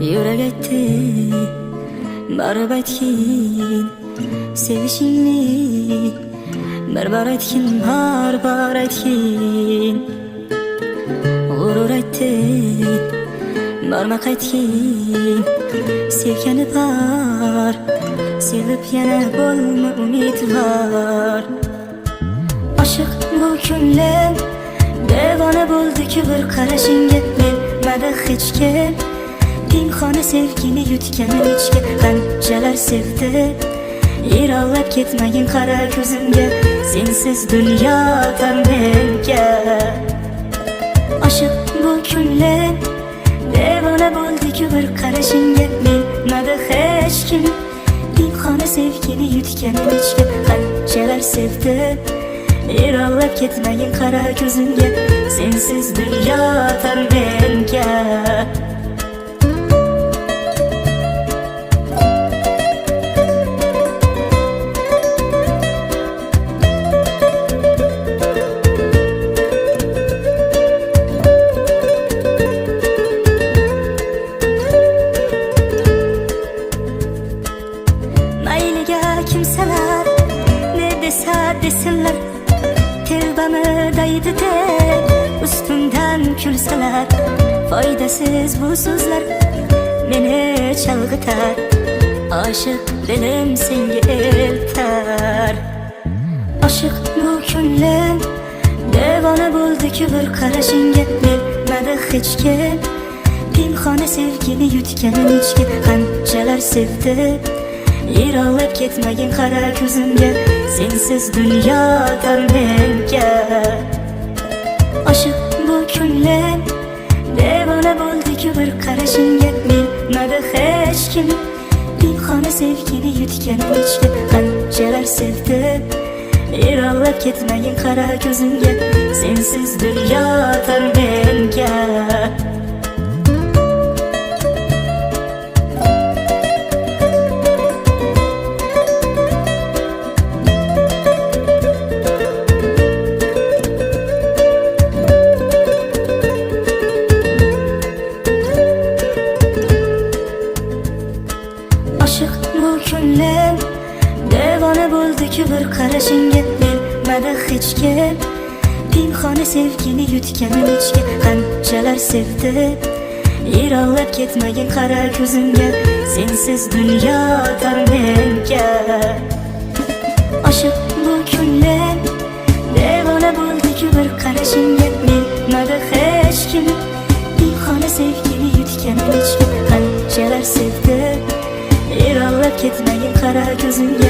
Yürek etti barib aytgin sevishingni, bir aytgin, har aytgin. G'urur aytdi borma qaytgin, sevgani bor, sevib yana bo'lma umidvor. Oshiq bu ko'nglim devona bo'ldi-ku bir qarashingga, bilmadi hech kim pinhona sevgini yutganim ichga. Qanchalar sevdi yiroqlab ketmagin qara ko'zimga, sensiz dunyo tor menga. Oshiq bu ko'nglim devona bo'ldi-ku bir qarashingga, bilmadi hech kim pinhona sevgini yutganim ichga. Qanchalar sevdi yiroqlab ketmagin qara ko'zimga, sensiz dunyo tor menga. Mayliga kimsalar ne desa desinlar, telbamı daydı de ustimdan kulsalar, foydasiz bu so'zlar meni chalg'itar. Oshiq dilim senga eltar. Oshiq bu ko'nglim devona bo'ldi-ku bir qarashingga, bilmadi hech kim pinhona sevgini yutganim ichga. Qanchalar sevdi yiroqlab ketmagin qara ko'zimga, sensiz dunyo tor menga. Oshiq bu ko'nglim devona bo'ldi-ku bir qarashingga, bilmadi hech kim pinhona sevgini yutganim ichga. Qanchalar sevdi yiroqlab ketmagin qara ko'zimga, sensiz dunyo tor menga. Oshiq bu ko'nglim devona bo'ldi-ku bir qarashingga, bilmadi hech kim pinhona sevgini yutganim ichga. Qanchalar sevdi yiroqlab ketmagin qara ko'zimga, sensiz dunyo tor menga. Oshiq bu ko'nglim devona bo'ldi-ku bir qarashingga, bilmadi hech kim pinhona sevgini yutganim ichga. Qanchalar sevdi yiroqlab ketmagin qara ko'zimga,